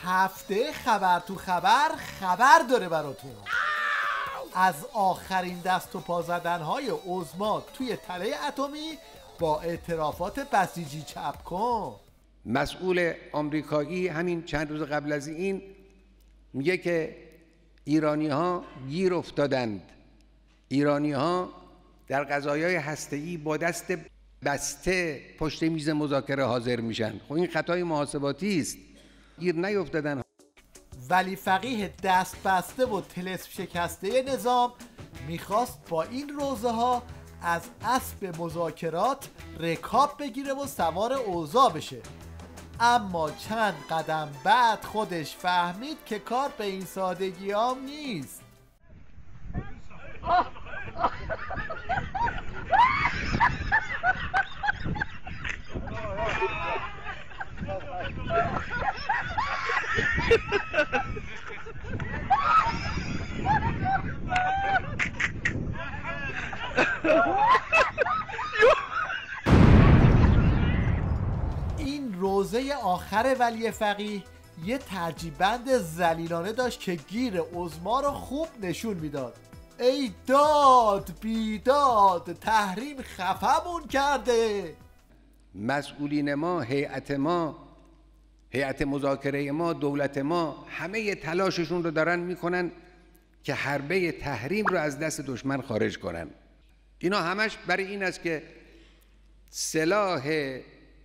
هفته خبر تو خبر داره براتون از آخرین دست و پا زدن‌های عظما توی تله اتمی با اعترافات بسیجی چپ کن. مسئول آمریکایی همین چند روز قبل از این میگه که ایرانی‌ها گیر افتادند، ایرانی‌ها در قضایای هسته‌ای با دست بسته پشت میز مذاکره حاضر میشن. خب این خطای محاسباتی است، گیر نیفتادن. ولی فقیه دست بسته و طلسم شکسته نظام میخواست با این روزه ها از اسب مذاکرات رکاب بگیره و سوار اوضاع بشه، اما چند قدم بعد خودش فهمید که کار به این سادگی هم نیست. این روزه آخر ولی فقیه یه ترجیبند ذلیلانه داشت که گیر عظما رو خوب نشون میداد. ای داد بیداد، تحریم خفمون کرده. مسئولین ما، هیئت مذاکره ما، دولت ما، همه تلاششون رو دارن میکنن که حربه تحریم رو از دست دشمن خارج کنن. اینا همش برای این است که سلاح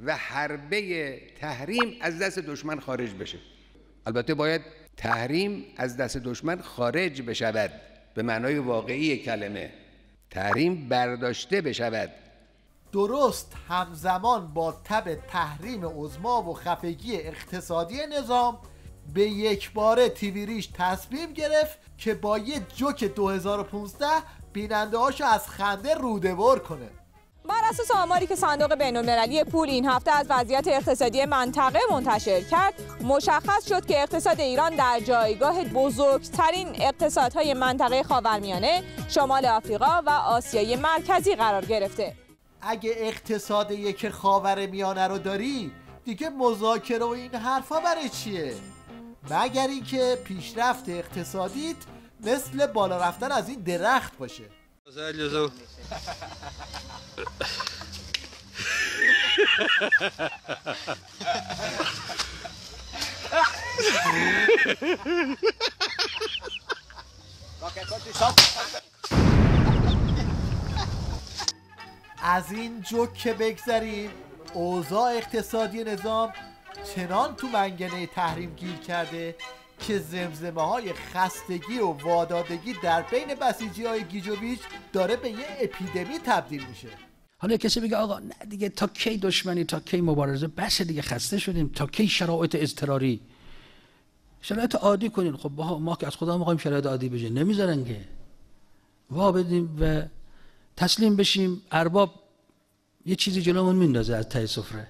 و حربه تحریم از دست دشمن خارج بشه. البته باید تحریم از دست دشمن خارج بشود، به معنای واقعی کلمه تحریم برداشته بشود. درست همزمان با تب تحریم عظما و خفگی اقتصادی نظام به یک باره تیوی ریش تصمیم گرفت که با یه جوک 2015 بیننده هاشو از خنده روده‌ور کنه. بر اساس آماری که صندوق بین‌المللی پول این هفته از وضعیت اقتصادی منطقه منتشر کرد، مشخص شد که اقتصاد ایران در جایگاه بزرگترین اقتصادهای منطقه خاورمیانه، شمال آفریقا و آسیای مرکزی قرار گرفته. اگه اقتصاد یک خاورمیانه رو داری، دیگه مذاکره و این حرفا برای چیه؟ مگر اینکه پیشرفت اقتصادیت مثل بالا رفتن از این درخت باشه. از این جوک که بگذریم، اوضاع اقتصادی نظام چنان تو منگنه تحریم گیر کرده که زمزمه های خستگی و وادادگی در بین بسیجی های گیجویچ داره به یه اپیدمی تبدیل میشه. حالا کسی بگه آقا نه دیگه، تا کی دشمنی، تا کی مبارزه، بس دیگه خسته شدیم، تا کی شرایط اضطراری، شرایط عادی کنین. خب ما که از خدا میخوایم شرایط عادی بشه، نمیذارن که. وا بدیم و تسلیم بشیم. ارباب یه چیزی جلومون میندازه از ته سفره.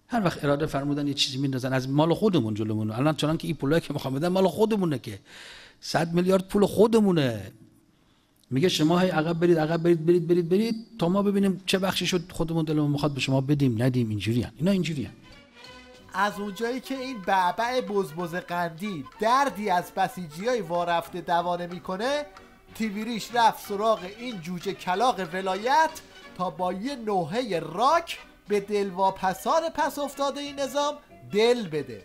هر وقت اراده فرمودن یه چیزی میندازن از مال خودمون جلومون. الان چنان که این پولایی که میخوام بدن مال خودمونه، که 100 میلیارد پول خودمونه. میگه شما هی عقب برید تا ما ببینیم چه بخشی شد خودمون دلمون میخواد به شما بدیم ندیم. اینجوریه اینا، اینجوریه. از اونجایی که این بعبع بزبز قندی دردی از بسیجیای وارفته دوانه میکنه، تیویریش رفت سراغ این جوجه کلاغ ولایت تا با یه نوحه راک به دلواپسان پس افتاده این نظام دل بده.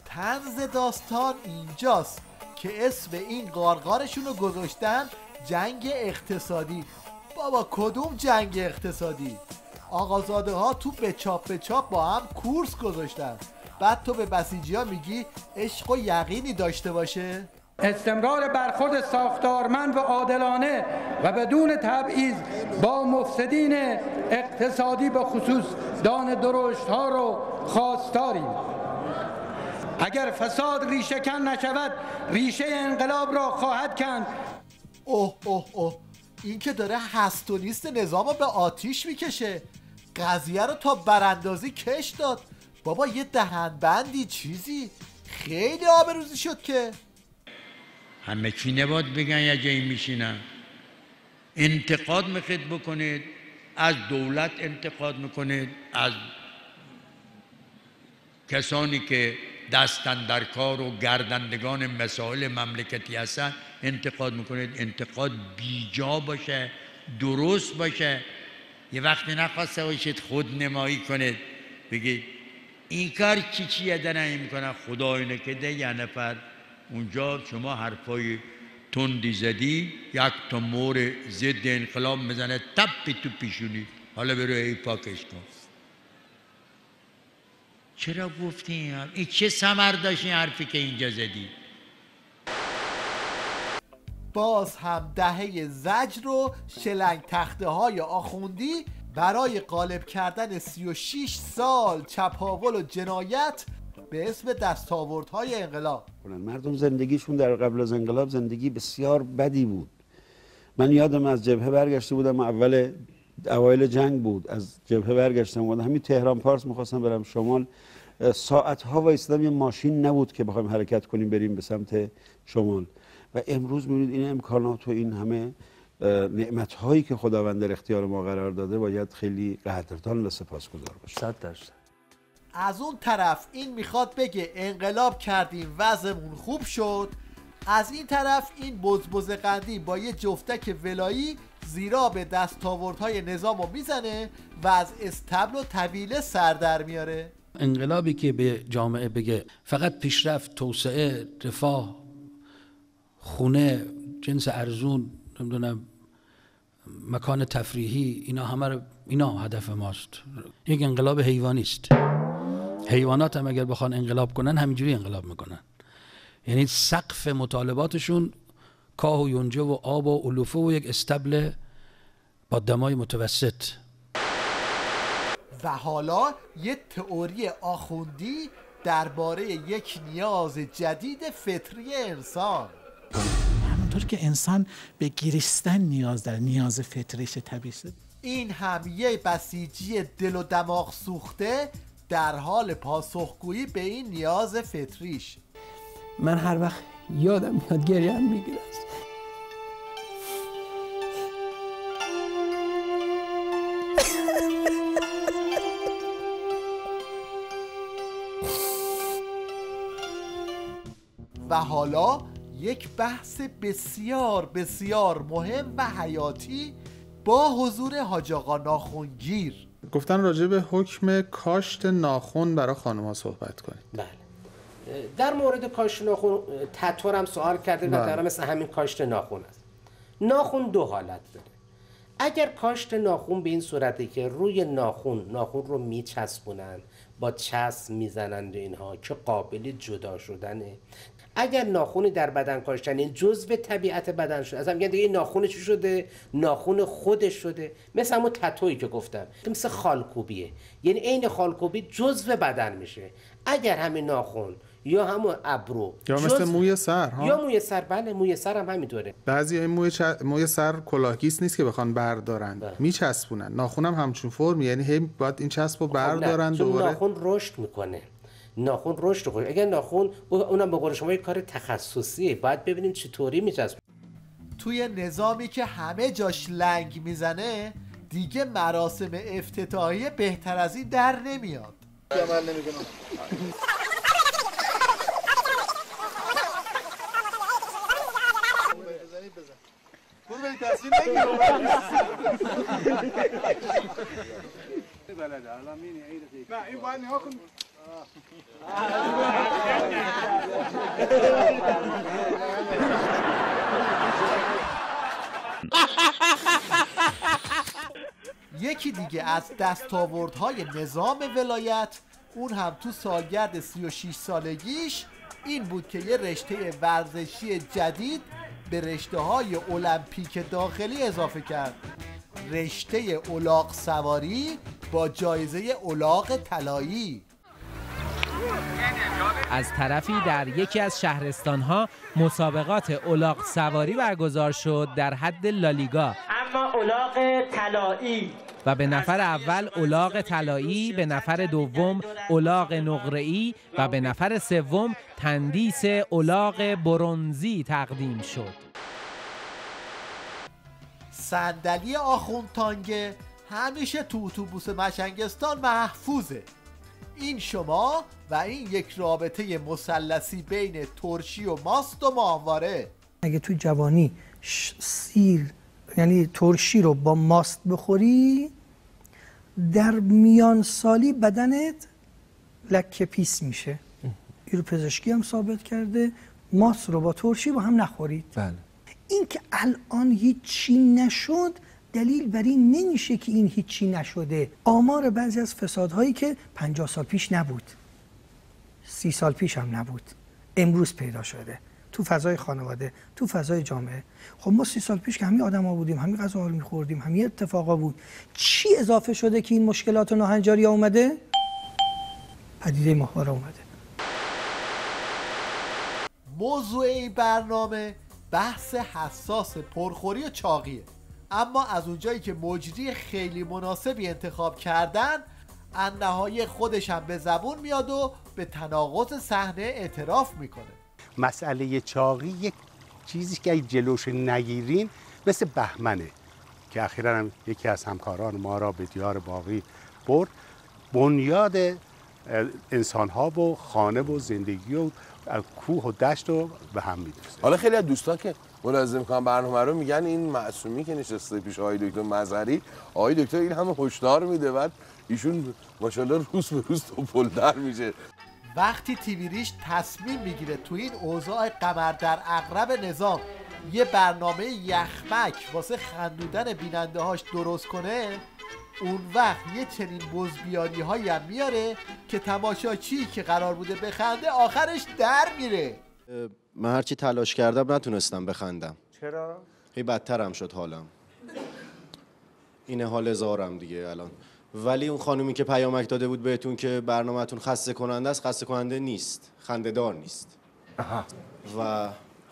طنز داستان اینجاست که اسم این قارقارشون رو گذاشتن جنگ اقتصادی. بابا کدوم جنگ اقتصادی؟ آقازاده ها تو به چاپ با هم کورس گذاشتن، بعد تو به بسیجی ها میگی عشق و یقینی داشته باشه؟ استمرار برخورد ساختارمند و عادلانه و بدون تبعیض با مفسدین اقتصادی به خصوص دان درشت ها رو خواستاریم. اگر فساد ریشه کن نشود، ریشه انقلاب را خواهد کند. اوه این که داره هست و نیست نظام رو به آتیش میکشه. قضیه رو تا براندازی کش داد. بابا یه دهنبندی چیزی، خیلی آبروزی شد که. همه چی نباید بگن یه جایی میشینن. انتقاد میخواید بکنید، از دولت انتقاد میکنید، از کسانی که دستن در کار و گردندگان مسائل مملکتی هستن انتقاد میکنید. انتقاد بیجا باشه، درست باشه. یه وقتی نخواسته باشید خود نمایی کنید بگید این کار چیه دارن میکنن، خدای نکرده یه نفر اونجا شما حرفای تندی زدی، یک تا مور ضد انقلاب میزنه تپی تو پیشونی، حالا برو ای پاکش کن. چرا گفتی این چه ثمر داشت این حرفی که اینجا زدی؟ باز هم دهه زجر و شلنگ تخته های آخوندی برای غالب کردن 36 سال چپاول و جنایت به اسم دستاوردهای انقلاب. مردم زندگیشون در قبل از انقلاب زندگی بسیار بدی بود. من یادم از جبهه برگشته بودم، اوایل جنگ بود، از جبهه برگشتم بودم، همین تهران پارس میخواستم برم شمال، ساعتها وایسادم، یه ماشین نبود که بخوایم حرکت کنیم بریم به سمت شمال. و امروز میبینید این امکانات و این همه نعمت‌هایی که خداوند در اختیار ما قرار داده باید خیلی قدردان و سپاسگزار باشیم. 100%. از اون طرف این میخواد بگه انقلاب کردیم وضعمون خوب شد، از این طرف این بزبز قندی با یه جفتک ولایی زیرا به دستاوردهای نظامو میزنه و از استبل و طویله سر در میاره. انقلابی که به جامعه بگه فقط پیشرفت، توسعه، رفاه، خونه، جنس ارزون، نمیدونم مکان تفریحی، اینا همه اینا هدف ماست. یک انقلاب حیوانی است. حیوانات هم اگر بخوان انقلاب کنن همینجوری انقلاب میکنن. یعنی سقف مطالباتشون کاه و یونجه و آب و علوفه و یک استبل با دمای متوسط. و حالا یه تئوری آخوندی درباره یک نیاز جدید فطری انسان. همونطور که انسان به گریستن نیاز داره، نیاز فطریش طبیعیه. این هم یه بسیجی دل و دماغ سوخته در حال پاسخگویی به این نیاز فطریش. من هر وقت یادم میاد گریم میگیره. و حالا یک بحث بسیار بسیار مهم و حیاتی با حضور حاج آقا ناخنگیر. گفتن راجع به حکم کاشت ناخن برای خانم ها صحبت کنید. بله. در مورد کاشت ناخن تطور هم سوال کرده و در مثل همین کاشت ناخن است. ناخن دو حالت داره. اگر کاشت ناخن به این صورته که روی ناخن رو میچسبونن، با چسب میزنند اینها که قابل جدا شدنه. اگر ناخونی در بدن کاشتن این جزء طبیعت بدن شده، اصلا میگن دیگه ناخون چی شده؟ ناخون خودش شده. مثل همون تتویی که گفتم، مثل خالکوبیه، یعنی عین خالکوبی جزء بدن میشه. اگر همین ناخون یا همون ابرو یا مثل موی سر ها، یا موی سر، بله موی سر هم همینطوره. بعضی این موی سر کلاهگیس نیست که بخوان بردارن، میچسبونن. ناخون هم همچون فرم، یعنی هی باید این چسبو بردارن دوباره. ناخون رشد میکنه، ناخون رشد کنه. اگر ناخون اونم به قول شما یک کار تخصصیه، باید ببینیم چطوری میچسبه. توی نظامی که همه جاش لنگ میزنه دیگه مراسم افتتاحیه بهتر از این در نمیاد. عمل نمیکنم. این باید نها کن. یکی دیگه از دستاوردهای نظام ولایت، اون هم تو سالگرد 36 سالگیش، این بود که یه رشته ورزشی جدید به رشته‌های المپیک داخلی اضافه کرد. رشته الاغ سواری با جایزه الاغ طلایی. از طرفی در یکی از شهرستان‌ها مسابقات الاغ سواری برگزار شد در حد لالیگا. اما الاغ طلایی و به نفر اول الاغ طلایی، به نفر دوم الاغ نقره‌ای و به نفر سوم تندیس الاغ برنزی تقدیم شد. صندلی آخوند تانگه همیشه تو اتوبوس مشنگستان محفوظه. این شما و این یک رابطه مثلثی بین ترشی و ماست و ماهواره. اگه تو جوانی سیر یعنی ترشی رو با ماست بخوری، در میان سالی بدنت لکه پیس میشه. این رو پزشکی هم ثابت کرده. ماست رو با ترشی با هم نخورید. بله. این که الان هیچی نشد دلیل بر این نمیشه که این هیچی نشده. آمار بعضی از فسادهایی که 50 سال پیش نبود، 30 سال پیش هم نبود، امروز پیدا شده تو فضای خانواده، تو فضای جامعه. خب ما 30 سال پیش که همین آدما بودیم، همین غذاها رو می‌خوردیم، همین اتفاقا بود. چی اضافه شده که این مشکلات و ناهنجاری اومده؟ پدیده ماهواره اومده. موضوع این برنامه بحث حساس پرخوری و چاقیه، اما از اونجایی که مجری خیلی مناسبی انتخاب کردن، النهایه خودش هم به زبون میاد و به تناقض صحنه اعتراف میکنه. مسئله چاقی یک چیزی که جلوش نگیرین مثل بهمنه که اخیراً هم یکی از همکاران ما را به دیار باقی برد. بنیاد انسان‌ها و خانه و زندگی و کوه و دشت رو به هم می‌دوزه. حالا خیلی از دوستان که ملاحظه می‌کنن برنامه رو میگن این معصومی که نشسته پیش آقای دکتر مظهری، آقای دکتر این همه هشدار میده، بعد ایشون ماشاءالله روز به روز توپل‌تر میشه. وقتی تیوی ریش تصمیم میگیره تو این اوضاع قمر در عقرب نظام یه برنامه یخمک واسه خندودن بیننده هاش درست کنه، اون وقت یه چنین بزبیانی هایی هم میاره که تماشاچی که قرار بوده بخنده آخرش در میره. من هرچی تلاش کردم نتونستم بخندم. چرا؟ هی بدترم شد حالم. اینه حال زارم دیگه الان. ولی اون خانومی که پیامک داده بود بهتون که برنامه‌تون خسته کننده است، خسته کننده نیست، خنده‌دار نیست. آها. و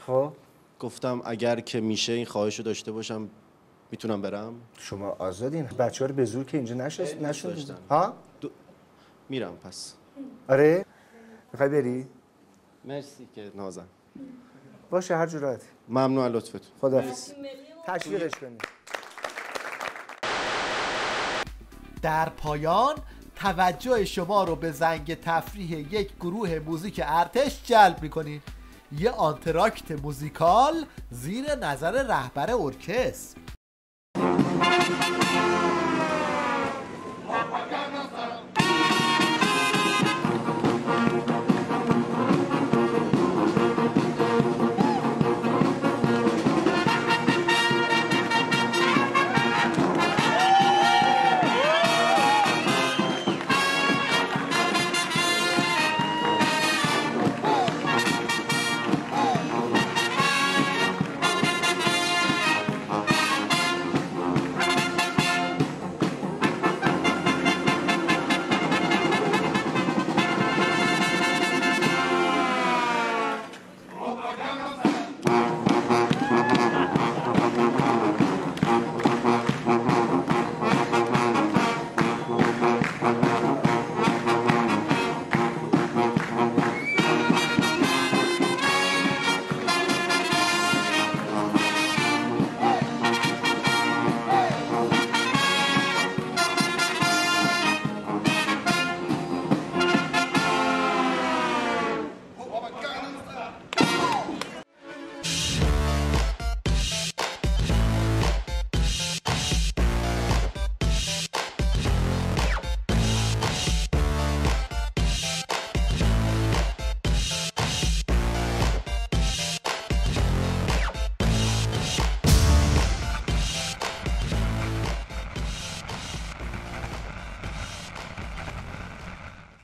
خب گفتم اگر که میشه این خواهش رو داشته باشم میتونم برم؟ شما آزادین. بچه‌ها رو به زور که اینجا نشد. ها؟ میرم پس. آره؟ میخوای بری؟ مرسی که نازم. باشه هر جور راحتی. ممنون از لطفتون. خداحافظ. تشویقش کنید. در پایان توجه شما رو به زنگ تفریح یک گروه موزیک ارتش جلب می‌کنیم. یه آنتراکت موزیکال زیر نظر رهبر ارکستر.